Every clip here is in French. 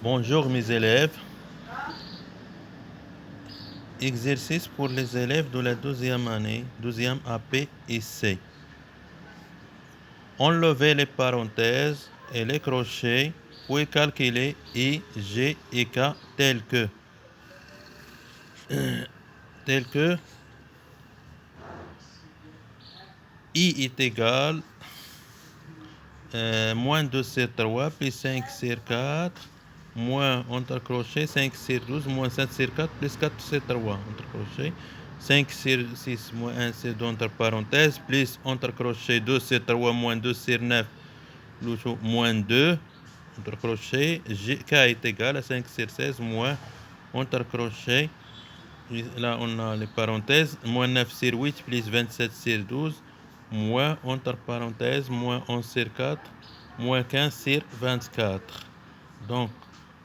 Bonjour mes élèves. Exercice pour les élèves de la 12e année, 12e AP et C. Enlevez les parenthèses et les crochets, puis calculer I, G et K tels que I est égal moins 2 sur 3 plus 5 sur 4 moins entre crochets 5 sur 12 moins 7 sur 4 plus 4 sur 3 entre crochets 5 sur 6 moins 1 sur 2 entre parenthèses plus entre crochets 2 sur 3 moins 2 sur 9 plus moins 2 entre crochets K est égal à 5 sur 16 moins entre crochets, là on a les parenthèses, moins 9 sur 8 plus 27 sur 12 moins entre parenthèses moins 11 sur 4 moins 15 sur 24. Donc,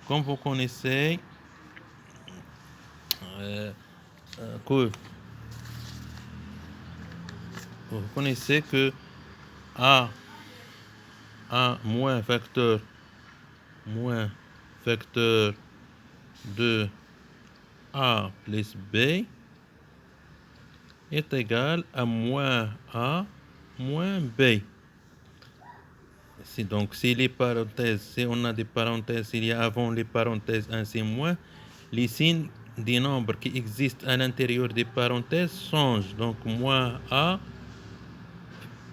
comme vous connaissez que A moins facteur de A plus B est égal à moins A moins B. Donc, si les parenthèses, si on a des parenthèses, il y a avant les parenthèses un signe moins, les signes des nombres qui existent à l'intérieur des parenthèses changent. Donc, moins A,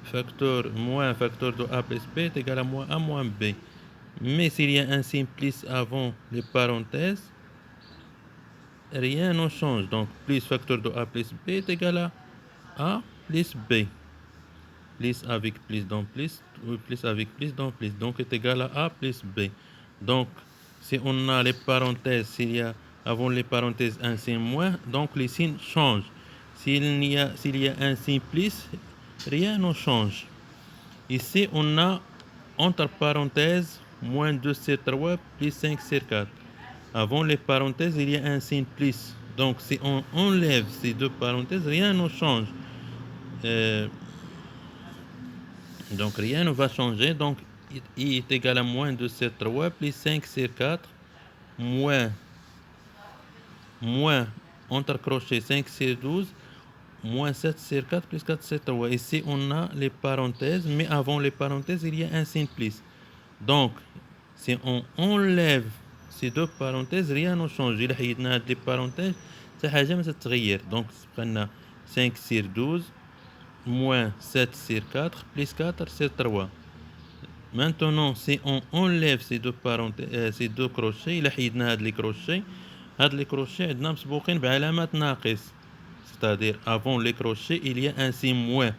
facteur de A plus B est égal à moins A moins B. Mais s'il y a un signe plus avant les parenthèses, rien ne change. Donc, plus facteur de A plus B est égal à A plus B. Plus avec plus dans plus, ou plus avec plus dans plus, donc est égal à A plus B. Donc, si on a les parenthèses, s'il y a avant les parenthèses un signe moins, donc les signes changent. S'il y a un signe plus, rien ne change. Ici, on a entre parenthèses moins 2 sur 3 plus 5 sur 4. Avant les parenthèses, il y a un signe plus. Donc, si on enlève ces deux parenthèses, rien ne change. Donc rien ne va changer. Donc I est égal à moins 2 sur 3 plus 5 sur 4 moins entre crochets 5 sur 12 moins 7 sur 4 plus 4 sur 3. Ici on a les parenthèses, mais avant les parenthèses il y a un signe plus. Donc si on enlève ces deux parenthèses rien ne change. إلا حيدنا هاد les parenthèses حتى حاجة ما تتغير. Donc بقى 5 sur 12 moins 7 sur 4 plus 4 sur 3. Maintenant, si on enlève ces deux parenthèses, ces deux crochets, إلا حيدنا هاد les crochets عندنا مسبوقين بعلامة ناقص. C'est-à-dire, avant les crochets, il y a un signe moins.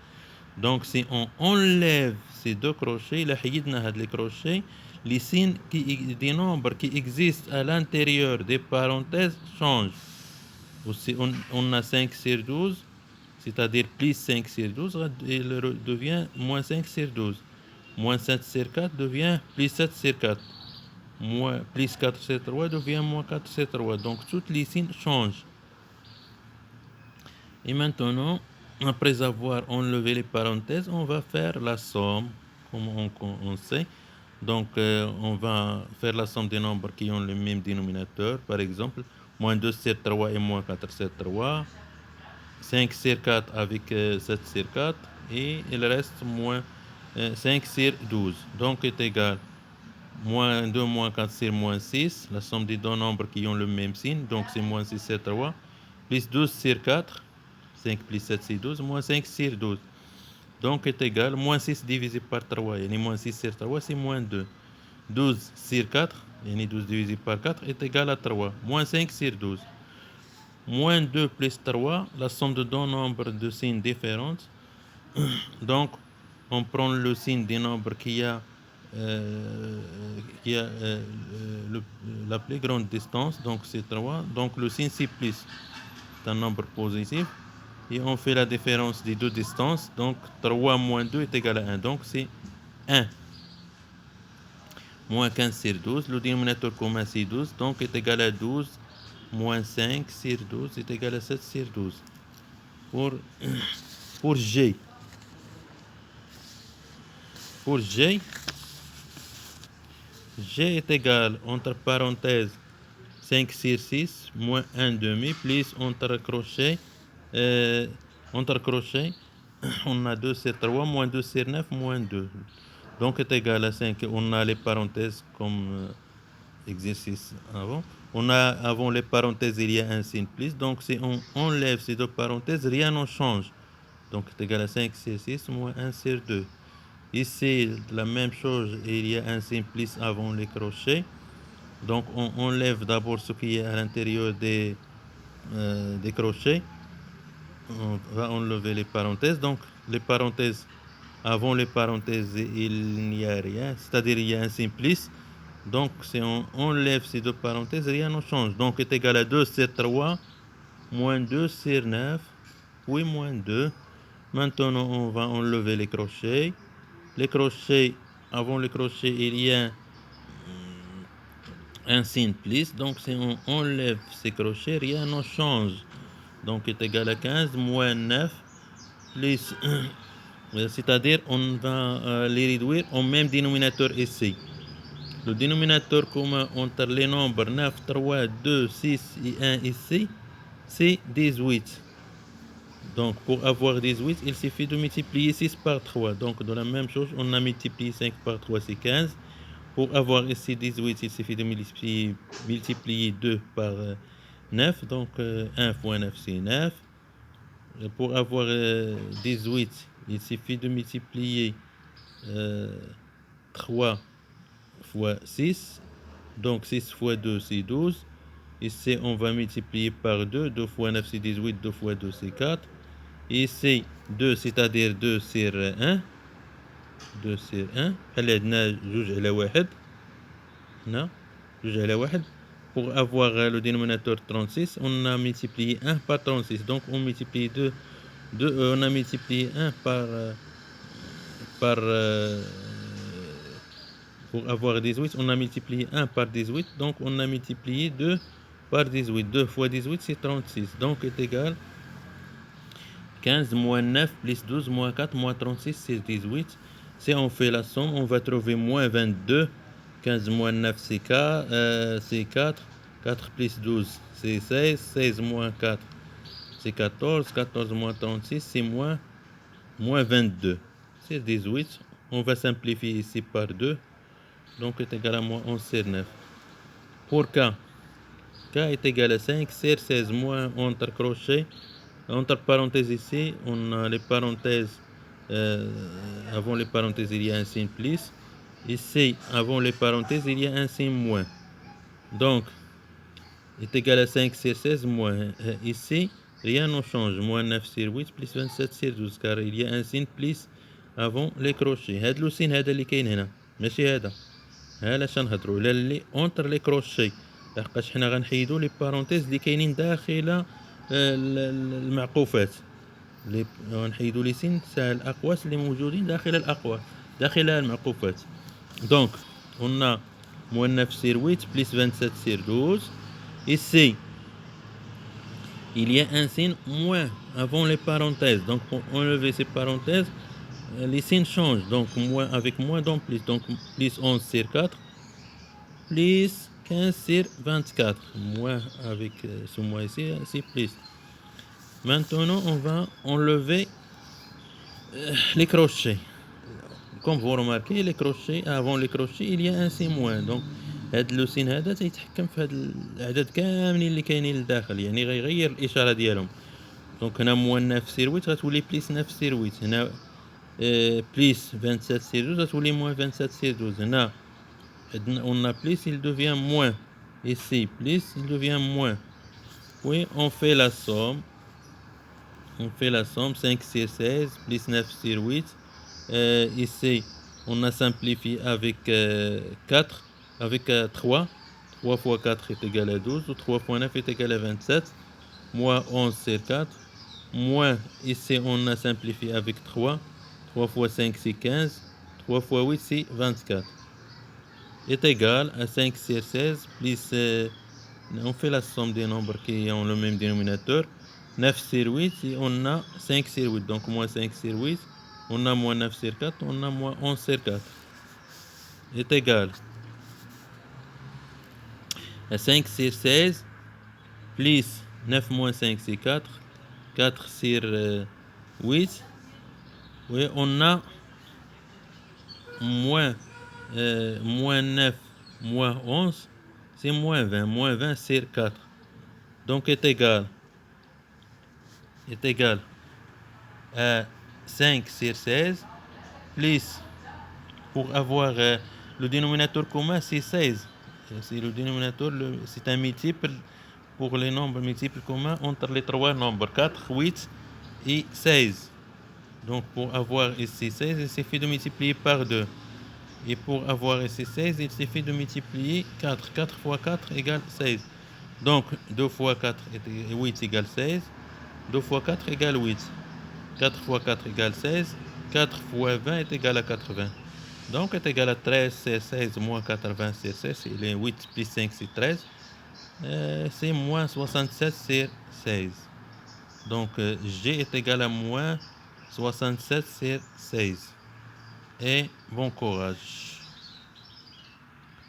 Donc, si on enlève ces deux crochets, إلا حيدنا هاد les crochets, les signes des nombres qui existent à l'intérieur des parenthèses changent. Si on a 5 sur 12, c'est-à-dire plus 5 sur 12, il devient moins 5 sur 12. Moins 7 sur 4 devient plus 7 sur 4. Plus 4 sur 3 devient moins 4 sur 3. Donc, toutes les signes changent. Et maintenant, après avoir enlevé les parenthèses, on va faire la somme, comme on sait. Donc, on va faire la somme des nombres qui ont le même dénominateur. Par exemple, moins 2 sur 3 et moins 4 sur 3. 5 sur 4 avec 7 sur 4. Et il reste moins 5 sur 12. Donc, est égal moins 2 moins 4 sur moins 6. La somme des deux nombres qui ont le même signe. Donc, c'est moins 6 sur 3. Plus 12 sur 4. 5 plus 7 c'est 12. Moins 5 sur 12. Donc, est égal moins 6 divisé par 3. Et moins 6 sur 3, c'est moins 2. 12 sur 4. Et 12 divisé par 4 est égal à 3. Moins 5 sur 12. Moins 2 plus 3. La somme de deux nombres de signes différents. Donc, on prend le signe des nombres qui a la plus grande distance, donc c'est 3. Donc le signe c'est plus, c'est un nombre positif. Et on fait la différence des deux distances. Donc 3 moins 2 est égal à 1. Donc c'est 1. Moins 15 sur 12. Le dénominateur commun c'est 12. Donc est égal à 12. Moins 5 sur 12 est égal à 7 sur 12. Pour G. Pour G, G est égal, entre parenthèses, 5 sur 6, moins 1 demi, plus entre crochets, on a 2 sur 3, moins 2 sur 9, moins 2. Donc est égal à 5. On a les parenthèses comme exercice avant. On a avant les parenthèses, il y a un signe plus. Donc si on enlève ces deux parenthèses, rien ne change. Donc est égal à 5 sur 6, moins 1 sur 2. Ici, la même chose, il y a un signe plus avant les crochets. Donc on enlève d'abord ce qui est à l'intérieur des crochets. On va enlever les parenthèses. Donc les parenthèses, avant les parenthèses, il n'y a rien. C'est-à-dire il y a un signe plus. Donc si on enlève ces deux parenthèses, rien ne change. Donc est égal à 2 sur 3, moins 2 sur 9, oui, moins 2. Maintenant, on va enlever les crochets. Les crochets, avant les crochets, il y a un signe plus. Donc si on enlève ces crochets, rien ne change. Donc est égal à 15, moins 9, plus... c'est-à-dire on va les réduire au même dénominateur ici. Le dénominateur commun entre les nombres 9, 3, 2, 6 et 1 ici, c'est 18. Donc pour avoir 18, il suffit de multiplier 6 par 3. Donc de la même chose, on a multiplié 5 par 3, c'est 15. Pour avoir ici 18, il suffit de multiplier 2 par 9. Donc 1 fois 9, c'est 9. Pour avoir 18, il suffit de multiplier 3 fois 6. Donc 6 fois 2, c'est 12. Ici, on va multiplier par 2. 2 fois 9, c'est 18. 2 fois 2, c'est 4. Ici, 2, c'est-à-dire 2 sur 1. 2 sur 1. هل عندنا جوج على واحد. هنا جوج على واحد. Pour avoir le dénominateur 36, on a multiplié 1 par 36. Donc on multiplie 2. On a multiplié 1 par pour avoir 18, on a multiplié 1 par 18. Donc on a multiplié 2 par 18. 2 fois 18, c'est 36. Donc est égal 15 moins 9 plus 12 moins 4 moins 36, c'est 18. Si on fait la somme, on va trouver moins 22. 15 moins 9, c'est 4. 4 plus 12, c'est 16. 16 moins 4, c'est 14. 14 moins 36, c'est moins 22. C'est 18. On va simplifier ici par 2. Donc est égal à moins 11 sur 9. Pour K, K est égal à 5 sur 16 moins entre crochets. Entre parenthèses ici, on a les parenthèses. Avant les parenthèses, il y a un signe plus. Ici, avant les parenthèses, il y a un signe moins. Donc, est égal à 5 sur 16 moins. Ici, rien ne change. Moins 9 sur 8 plus 27 sur 12. Car il y a un signe plus avant les crochets. هذا لو سين هذا اللي كاين هنا ماشي هذا. علاش نهضروا على اللي اونتر لي كروشي لحقاش حنا غنحيدوا لي بارونتيز اللي كاينين داخل المعقوفات اللي غنحيدوا لي سين تاع الاقواس اللي موجودين داخل الاقواس داخل المعقوفات. دونك on a moins 9 sur 8 plus 27 sur 12. Ici il y a un signe moins avant les parenthèses. Donc pour enlever ces parenthèses, les signes changent. Donc moins avec moins, donc plus. Donc plus 11 sur 4, plus 15 sur 24. Moins avec ce moins ici, c'est plus. Maintenant, on va enlever les crochets. Comme vous remarquez, les crochets, avant les crochets, il y a un signe moins. Donc هاد لو سين هذا تيتحكم في هاد الاعداد كاملين اللي كاينين لداخل، يعني غيغير الاشاره ديالهم. دونك هنا موان 9 سير 8 غتولي بليس 9 سير 8. هنا بليس 27 سير 12 غتولي موان 27 سير 12. هنا عندنا on a plus, il devient moins. Ici plus, il devient moins. Oui, on fait la somme. On fait la somme 5 sur 16 plus 9 sur 8. Ici on a simplifié avec 4. Avec 3, 3 fois 4 est égal à 12, 3 fois 9 est égal à 27, moins 11 sur 4, moins ici on a simplifié avec 3, 3 fois 5 c'est 15, 3 fois 8 c'est 24, est égal à 5 sur 16, plus, on fait la somme des nombres qui ont le même dénominateur, 9 sur 8 et on a 5 sur 8, donc moins 5 sur 8, on a moins 9 sur 4, on a moins 11 sur 4, est égal 5 sur 16, plus 9 moins 5, c'est 4. 4 sur 8. Oui, on a moins 9, moins 11, c'est moins 20. Moins 20 sur 4. Donc est égal à 5 sur 16, plus, pour avoir le dénominateur commun, c'est 16. C'est le dénominateur, c'est un multiple pour les nombres multiples communs entre les trois nombres, 4, 8 et 16. Donc pour avoir ici 16, il suffit de multiplier par 2. Et pour avoir ici 16, il suffit de multiplier 4. 4 fois 4 égale 16. Donc 2 fois 4 est 8 égale 16. 2 fois 4 égale 8. 4 fois 4 égale 16. 4 fois 20 est égal à 80. Donc est égal à 13 c'est 16 moins 80 c'est 16. Il est 8 plus 5 c'est 13. C'est moins 67 c'est 16. Donc G est égal à moins 67 c'est 16. Et bon courage.